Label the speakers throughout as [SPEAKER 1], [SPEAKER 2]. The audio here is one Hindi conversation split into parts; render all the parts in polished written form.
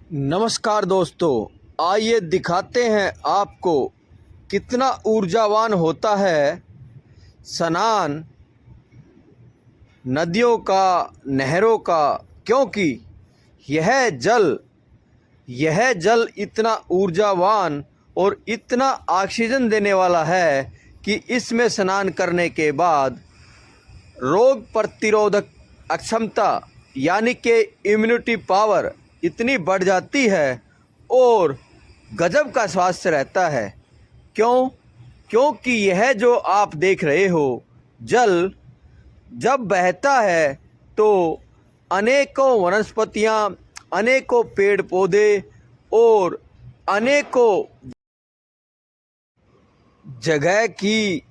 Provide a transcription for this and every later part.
[SPEAKER 1] नमस्कार दोस्तों, आइए दिखाते हैं आपको कितना ऊर्जावान होता है स्नान नदियों का, नहरों का। क्योंकि यह जल इतना ऊर्जावान और इतना ऑक्सीजन देने वाला है कि इसमें स्नान करने के बाद रोग प्रतिरोधक अक्षमता यानी कि इम्यूनिटी पावर इतनी बढ़ जाती है और गजब का स्वास्थ्य रहता है। क्योंकि यह जो आप देख रहे हो जल जब बहता है तो अनेकों वनस्पतियां, अनेकों पेड़ पौधे और अनेकों जगह की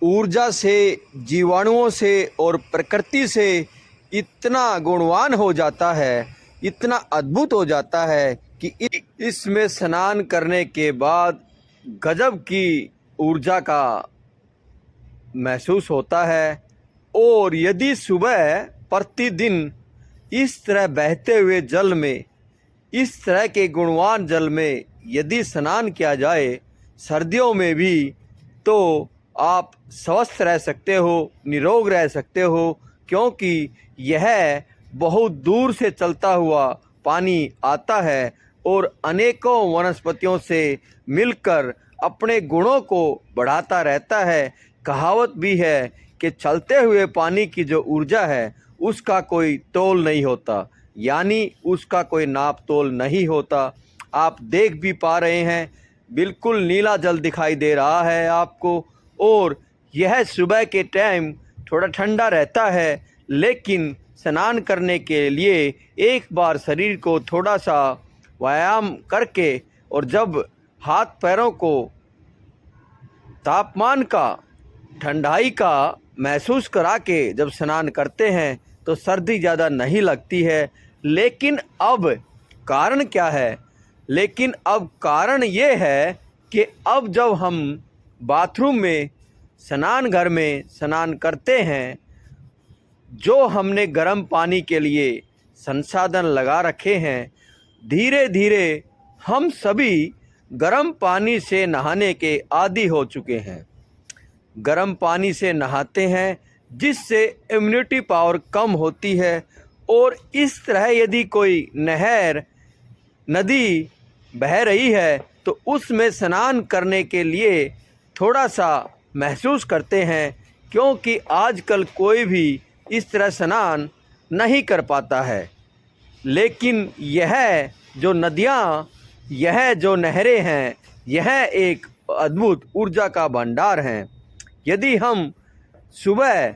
[SPEAKER 1] ऊर्जा से, जीवाणुओं से और प्रकृति से इतना गुणवान हो जाता है, इतना अद्भुत हो जाता है कि इसमें स्नान करने के बाद गजब की ऊर्जा का महसूस होता है। और यदि सुबह प्रतिदिन इस तरह बहते हुए जल में, इस तरह के गुणवान जल में यदि स्नान किया जाए सर्दियों में भी, तो आप स्वस्थ रह सकते हो, निरोग रह सकते हो। क्योंकि यह बहुत दूर से चलता हुआ पानी आता है और अनेकों वनस्पतियों से मिलकर अपने गुणों को बढ़ाता रहता है। कहावत भी है कि चलते हुए पानी की जो ऊर्जा है उसका कोई तोल नहीं होता, यानी उसका कोई नाप तोल नहीं होता। आप देख भी पा रहे हैं, बिल्कुल नीला जल दिखाई दे रहा है आपको। और यह सुबह के टाइम थोड़ा ठंडा रहता है, लेकिन स्नान करने के लिए एक बार शरीर को थोड़ा सा व्यायाम करके और जब हाथ पैरों को तापमान का, ठंडाई का महसूस करा के जब स्नान करते हैं तो सर्दी ज़्यादा नहीं लगती है। लेकिन अब कारण क्या है? लेकिन अब कारण ये है कि अब जब हम बाथरूम में, स्नान घर में स्नान करते हैं, जो हमने गर्म पानी के लिए संसाधन लगा रखे हैं, धीरे धीरे हम सभी गर्म पानी से नहाने के आदी हो चुके हैं। गर्म पानी से नहाते हैं जिससे इम्यूनिटी पावर कम होती है। और इस तरह यदि कोई नहर, नदी बह रही है तो उसमें स्नान करने के लिए थोड़ा सा महसूस करते हैं, क्योंकि आजकल कोई भी इस तरह स्नान नहीं कर पाता है। लेकिन यह जो नदियाँ, यह जो नहरें हैं, यह एक अद्भुत ऊर्जा का भंडार हैं। यदि हम सुबह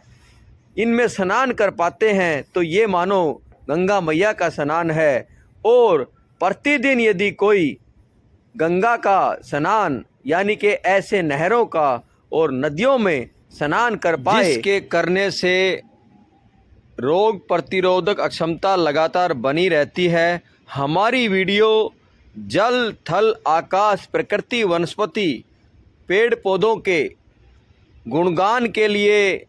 [SPEAKER 1] इनमें स्नान कर पाते हैं तो ये मानो गंगा मैया का स्नान है। और प्रतिदिन यदि कोई गंगा का स्नान यानी कि ऐसे नहरों का और नदियों में स्नान कर पाए, जिसके करने से रोग प्रतिरोधक अक्षमता लगातार बनी रहती है। हमारी वीडियो जल, थल, आकाश, प्रकृति, वनस्पति, पेड़ पौधों के गुणगान के लिए,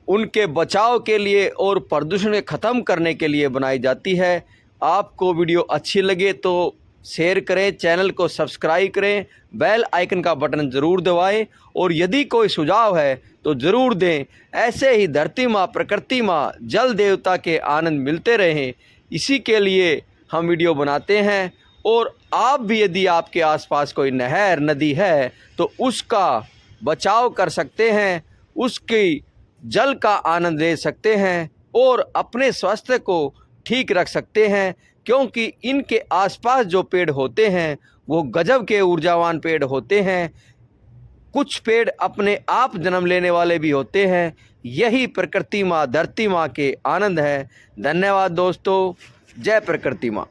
[SPEAKER 1] उनके बचाव के लिए और प्रदूषण के ख़त्म करने के लिए बनाई जाती है। आपको वीडियो अच्छी लगे तो शेयर करें, चैनल को सब्सक्राइब करें, बेल आइकन का बटन ज़रूर दबाएं और यदि कोई सुझाव है तो ज़रूर दें। ऐसे ही धरती माँ, प्रकृति माँ, जल देवता के आनंद मिलते रहें, इसी के लिए हम वीडियो बनाते हैं। और आप भी यदि आपके आसपास कोई नहर, नदी है तो उसका बचाव कर सकते हैं, उसकी जल का आनंद ले सकते हैं और अपने स्वास्थ्य को ठीक रख सकते हैं। क्योंकि इनके आसपास जो पेड़ होते हैं वो गजब के ऊर्जावान पेड़ होते हैं। कुछ पेड़ अपने आप जन्म लेने वाले भी होते हैं। यही प्रकृति माँ, धरती माँ के आनंद है। धन्यवाद दोस्तों। जय प्रकृति माँ।